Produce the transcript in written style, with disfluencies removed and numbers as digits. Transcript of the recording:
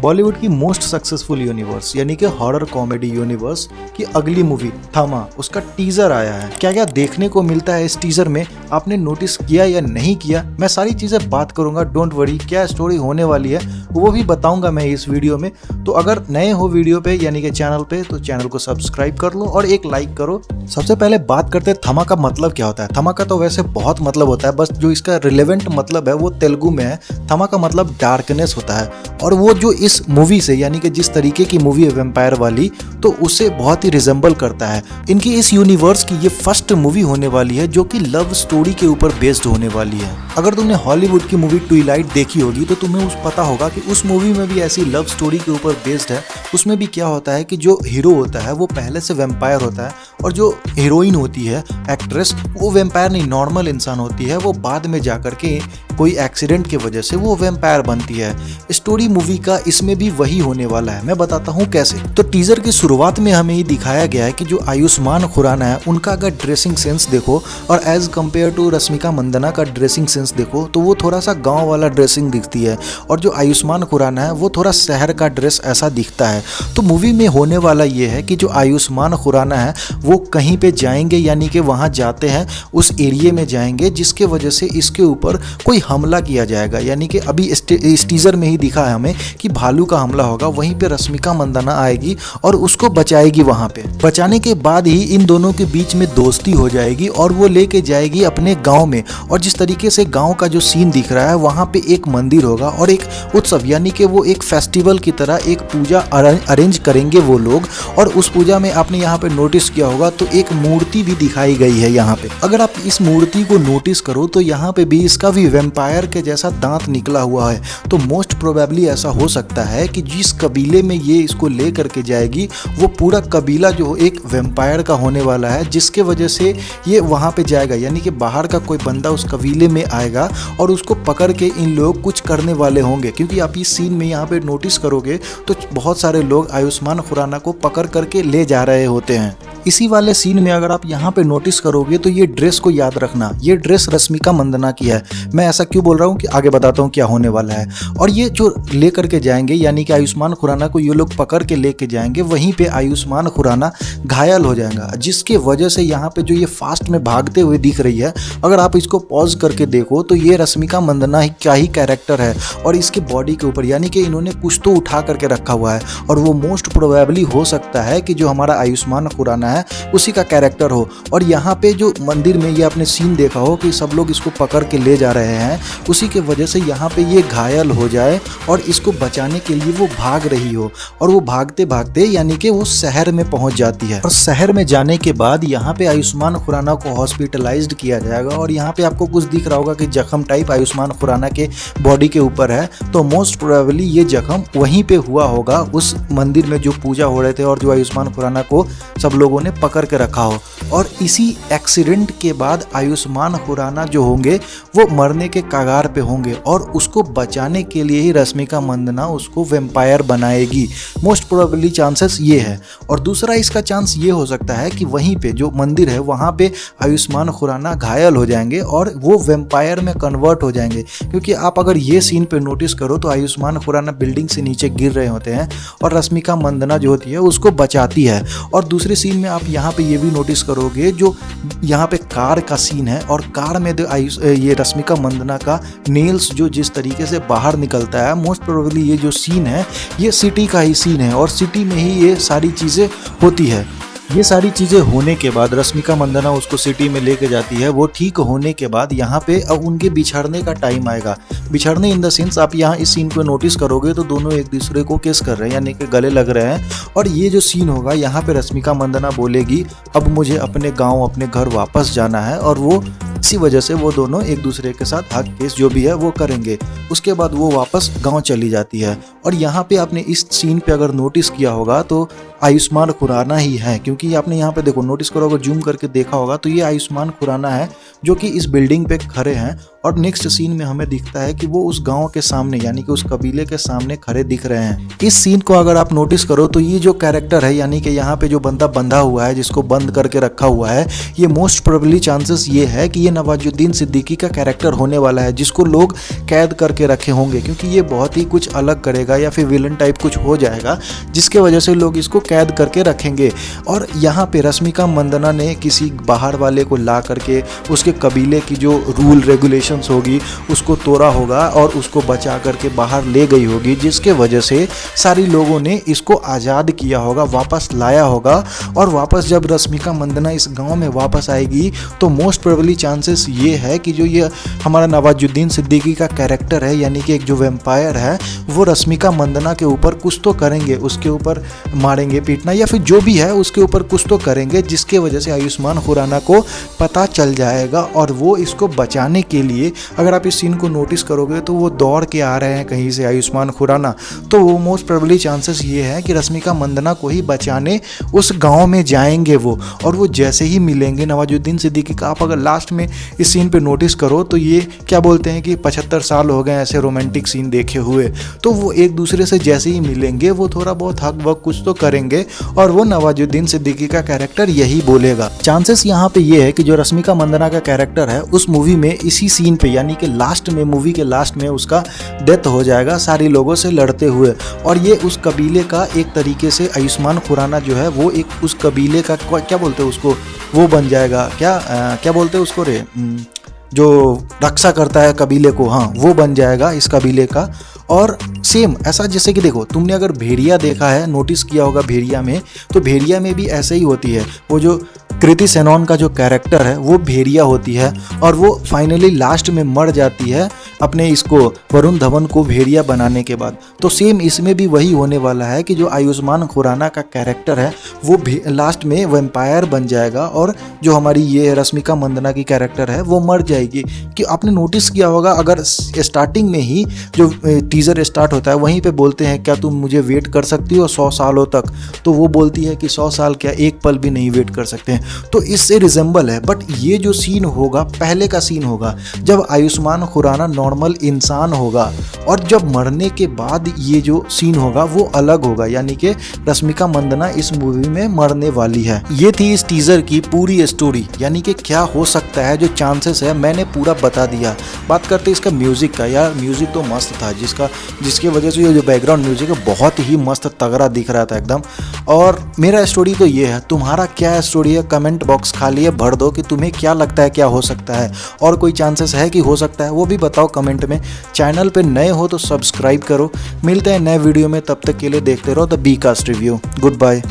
बॉलीवुड की most successful universe यानी कि हॉरर कॉमेडी यूनिवर्स की अगली मूवी थमा, उसका टीजर आया है। क्या क्या देखने को मिलता है इस टीजर में, आपने नोटिस किया या नहीं किया, मैं सारी चीजें बात करूंगा। डोंट वरी, क्या स्टोरी होने वाली है वो भी बताऊंगा मैं इस वीडियो में। तो अगर नए हो वीडियो पे यानी कि चैनल पे, तो चैनल को सब्सक्राइब कर लो और एक लाइक करो। सबसे पहले बात करते हैं थमा का मतलब क्या होता है। थमा का तो वैसे बहुत मतलब होता है, बस जो इसका रिलेवेंट मतलब है वो तेलुगु में है। थमा का मतलब डार्कनेस होता है, और वो जो इस मूवी से यानी कि जिस तरीके की मूवी है वैम्पायर वाली, तो उससे बहुत ही रिजेंबल करता है। इनकी इस यूनिवर्स की ये फर्स्ट मूवी होने वाली है जो कि लव स्टोरी के ऊपर बेस्ड होने वाली है। अगर तुमने हॉलीवुड की मूवी ट्विलाइट देखी होगी तो तुम्हें पता होगा कि उस मूवी में भी ऐसी लव स्टोरी के ऊपर बेस्ड है। उसमें भी क्या होता है कि जो हीरो होता है वो पहले से वैम्पायर होता है, और जो हीरोइन होती है एक्ट्रेस, वो वैम्पायर नहीं, नॉर्मल इंसान होती है। वो बाद में जाकर के कोई एक्सीडेंट की वजह से वो वैम्पायर बनती है। स्टोरी मूवी का इसमें भी वही होने वाला है, मैं बताता हूँ कैसे। तो टीजर की शुरुआत में हमें ये दिखाया गया है कि जो आयुष्मान खुराना है उनका अगर ड्रेसिंग सेंस देखो और as compared to Rashmika Mandanna का ड्रेसिंग सेंस देखो, तो वो थोड़ा सा गांव वाला ड्रेसिंग दिखती है, और जो आयुष्मान खुराना है वो थोड़ा शहर का ड्रेस ऐसा दिखता है। तो मूवी में होने वाला ये है कि जो आयुष्मान खुराना है वो कहीं पे जाएंगे, यानी कि वहाँ जाते हैं, उस एरिया में जाएंगे जिसके वजह से इसके ऊपर कोई हमला किया जाएगा। यानी कि अभी इस टीजर में ही दिखा है हमें कि भालू का हमला होगा, वहीं पे रश्मिका मंदाना आएगी और उसको बचाएगी। वहां पे बचाने के बाद ही इन दोनों के बीच में दोस्ती हो जाएगी और वो लेके जाएगी अपने गांव में। और जिस तरीके से गांव का जो सीन दिख रहा है, वहां पे एक मंदिर होगा और एक उत्सव यानी कि वो एक फेस्टिवल की तरह एक पूजा अरेंज करेंगे वो लोग। और उस पूजा में आपने यहाँ पे नोटिस किया होगा तो एक मूर्ति भी दिखाई गई है यहाँ पे। अगर आप इस मूर्ति को नोटिस करो तो यहाँ पे भी इसका भी वैम्पायर के जैसा दांत निकला हुआ है। तो मोस्ट प्रोबेबली ऐसा हो सकता है कि जिस कबीले में ये इसको ले करके जाएगी वो पूरा कबीला जो एक वैम्पायर का होने वाला है, जिसके वजह से ये वहाँ पे जाएगा। यानी कि बाहर का कोई बंदा उस कबीले में आएगा और उसको पकड़ के इन लोग कुछ करने वाले होंगे। क्योंकि आप इस सीन में यहाँ पे नोटिस करोगे तो बहुत सारे लोग आयुष्मान खुराना को पकड़ करके ले जा रहे होते हैं। इसी वाले सीन में अगर आप यहाँ पे नोटिस करोगे तो ये ड्रेस को याद रखना, ये ड्रेस रश्मिका मंदाना की है। मैं ऐसा क्यों बोल रहा हूँ कि आगे बताता हूँ क्या होने वाला है। और ये जो ले करके जाएंगे यानी कि आयुष्मान खुराना को ये लोग पकड़ के लेके जाएंगे, वहीं पे आयुष्मान खुराना घायल हो जाएगा, जिसके वजह से यहाँ पे जो ये फास्ट में भागते हुए दिख रही है, अगर आप इसको पॉज करके देखो तो ये रश्मिका मंदाना का ही कैरेक्टर है। और इसके बॉडी के ऊपर यानी कि इन्होंने कुछ तो उठा करके रखा हुआ है, और वो मोस्ट प्रोबेबली हो सकता है कि जो हमारा आयुष्मान खुराना है उसी का कैरेक्टर हो। और यहाँ पे जो मंदिर में ये आपने सीन देखा हो कि सब लोग इसको पकड़ के ले जा रहे हैं, उसी के वजह से यहाँ पे ये घायल हो जाए और इसको बचाने के लिए वो भाग रही हो। और वो भागते भागते यानी कि वो शहर में पहुंच जाती है, और शहर में जाने के बाद यहाँ पे आयुष्मान खुराना को हॉस्पिटलाइज्ड किया जाएगा। और यहाँ पे आपको कुछ दिख रहा होगा कि जख्म टाइप आयुष्मान खुराना के बॉडी के ऊपर है, तो मोस्ट प्रोबेबली ये जख्म वहीं पे हुआ होगा उस मंदिर में जो पूजा हो रहे थे और जो आयुष्मान खुराना को सब लोगों ने पकड़ के रखा हो। और इसी एक्सीडेंट के बाद आयुष्मान खुराना जो होंगे वो मरने के कगार पे होंगे, और उसको बचाने के लिए ही रश्मिका मंदाना उसको वैम्पायर बनाएगी। मोस्ट प्रोबेबली चांसेस ये है। और दूसरा इसका चांस ये हो सकता है कि वहीं पे जो मंदिर है वहाँ पे आयुष्मान खुराना घायल हो जाएंगे और वो वैम्पायर में कन्वर्ट हो जाएंगे। क्योंकि आप अगर ये सीन पे नोटिस करो तो आयुष्मान खुराना बिल्डिंग से नीचे गिर रहे होते हैं और रश्मिका मंदाना जो होती है उसको बचाती है। और दूसरे सीन में आप यहाँ पे ये भी नोटिस करोगे, जो यहाँ पे कार का सीन है और कार में ये रश्मिका मंदाना का नेल्स जो जिस तरीके से बाहर निकलता है, मोस्ट प्रोबेबली ये जो सीन है ये सिटी का ही सीन है, और सिटी में ही ये सारी चीज़ें होती है। ये सारी चीज़ें होने के बाद रश्मिका मंदाना उसको सिटी में लेके जाती है। वो ठीक होने के बाद यहाँ पे अब उनके बिछड़ने का टाइम आएगा। बिछड़ने इन द सेंस आप यहाँ इस सीन को नोटिस करोगे तो दोनों एक दूसरे को किस कर रहे हैं, यानी कि गले लग रहे हैं। और ये जो सीन होगा यहाँ पे रश्मिका मंदाना बोलेगी अब मुझे अपने गाँव अपने घर वापस जाना है, और वो इसी वजह से वो दोनों एक दूसरे के साथ हक केस जो भी है वो करेंगे। उसके बाद वो वापस गांव चली जाती है। और यहाँ पे आपने इस सीन पे अगर नोटिस किया होगा तो आयुष्मान खुराना ही है, क्योंकि आपने यहाँ पे देखो नोटिस करो, अगर जूम करके देखा होगा तो ये आयुष्मान खुराना है जो कि इस बिल्डिंग पे खड़े हैं। और नेक्स्ट सीन में हमें दिखता है कि वो उस गांव के सामने यानी कि उस कबीले के सामने खड़े दिख रहे हैं। इस सीन को अगर आप नोटिस करो तो ये जो कैरेक्टर है यानी कि यहाँ पे जो बंदा बंधा हुआ है जिसको बंद करके रखा हुआ है, ये मोस्ट प्रोबेबली चांसेस ये है कि ये नवाजुद्दीन सिद्दीकी का कैरेक्टर होने वाला है, जिसको लोग कैद करके रखे होंगे, क्योंकि ये बहुत ही कुछ अलग करेगा या फिर विलन टाइप कुछ हो जाएगा, जिसके वजह से लोग इसको कैद करके रखेंगे। और यहाँ पे रश्मिका मंदाना ने किसी बाहर वाले को ला करके उसके कबीले की जो रूल रेगुलेशंस होगी उसको तोड़ा होगा और उसको बचा करके बाहर ले गई होगी, जिसके वजह से सारी लोगों ने इसको आज़ाद किया होगा, वापस लाया होगा। और वापस जब रश्मिका मंदाना इस गांव में वापस आएगी तो मोस्ट प्रोबेबली चांसेस ये है कि जो ये हमारा नवाजुद्दीन सिद्दीकी का कैरेक्टर है, यानी कि एक जो वैम्पायर है, वो रश्मिका मंदाना के ऊपर कुछ तो करेंगे, उसके ऊपर मारेंगे पीटना या फिर जो भी है उसके ऊपर कुछ तो करेंगे, जिसके वजह से आयुष्मान खुराना को पता चल जाएगा और वो इसको बचाने के लिए, अगर आप इस सीन को नोटिस करोगे तो वो दौड़ के आ रहे हैं कहीं से आयुष्मान खुराना, तो वो मोस्ट प्रोबेबली चांसेस ये है कि रश्मिका मंदाना को ही बचाने उस गांव में जाएंगे वो। और वो जैसे ही मिलेंगे नवाजुद्दीन सिद्दीकी का, आप अगर लास्ट में इस सीन पे नोटिस करो तो ये क्या बोलते हैं कि 75 साल हो गए ऐसे रोमांटिक सीन देखे हुए, तो वो एक दूसरे से जैसे ही मिलेंगे वो थोड़ा बहुत हक वक कुछ तो करेंगे और वो नवाजुद्दीन सिद्दीकी का कैरेक्टर यही बोलेगा। चांसेस यहाँ पे ये है कि जो रश्मिका मंदाना का कैरेक्टर है उस मूवी में इसी सीन पे, यानी कि लास्ट में, मूवी के लास्ट में उसका डेथ हो जाएगा सारी लोगों से लड़ते हुए, और ये उस कबीले का एक तरीके से आयुष्मान खुराना जो है वो एक उस कबीले का क्या बोलते हैं उसको, वो बन जाएगा, क्या बोलते हैं उसको रे, जो रक्षा करता है कबीले को, हाँ वो बन जाएगा इस कबीले का। और सेम ऐसा जैसे कि देखो, तुमने अगर भेड़िया देखा है, नोटिस किया होगा भेड़िया में, तो भेड़िया में भी ऐसे ही होती है, वो जो कृति सेनन का जो कैरेक्टर है वो भेड़िया होती है और वो फाइनली लास्ट में मर जाती है अपने इसको वरुण धवन को भेड़िया बनाने के बाद। तो सेम इसमें भी वही होने वाला है कि जो आयुष्मान खुराना का कैरेक्टर है वो लास्ट में वैम्पायर बन जाएगा और जो हमारी ये रश्मिका मंदाना की कैरेक्टर है वो मर जाएगी। कि आपने नोटिस किया होगा, अगर स्टार्टिंग में ही जो टीज़र स्टार्ट होता है वहीं पे बोलते हैं क्या तुम मुझे वेट कर सकती हो 100 सालों तक, तो वो बोलती है कि 100 साल क्या, एक पल भी नहीं वेट कर सकते हैं। तो इससे रिजेंबल है। बट ये जो सीन होगा पहले का सीन होगा जब आयुष्मान खुराना नॉर्मल इंसान होगा, और जब मरने के बाद ये जो सीन होगा वो अलग होगा, यानी कि रश्मिका मंदाना इस मूवी में मरने वाली है। ये थी इस टीजर की पूरी स्टोरी, यानी कि क्या हो सकता है, जो चांसेस है मैंने पूरा बता दिया। बात करते इसका म्यूजिक का, यार म्यूजिक तो मस्त था, जिसकी वजह से ये जो बैकग्राउंड म्यूजिक है बहुत ही मस्त तगड़ा दिख रहा था एकदम। और मेरा स्टोरी तो ये है, तुम्हारा क्या स्टोरी है कमेंट बॉक्स खाली है, भर दो कि तुम्हें क्या लगता है क्या हो सकता है, और कोई चांसेस है कि हो सकता है वो भी बताओ कमेंट में। चैनल पे नए हो तो सब्सक्राइब करो। मिलते हैं नए वीडियो में, तब तक के लिए देखते रहो the B cast review. Good bye.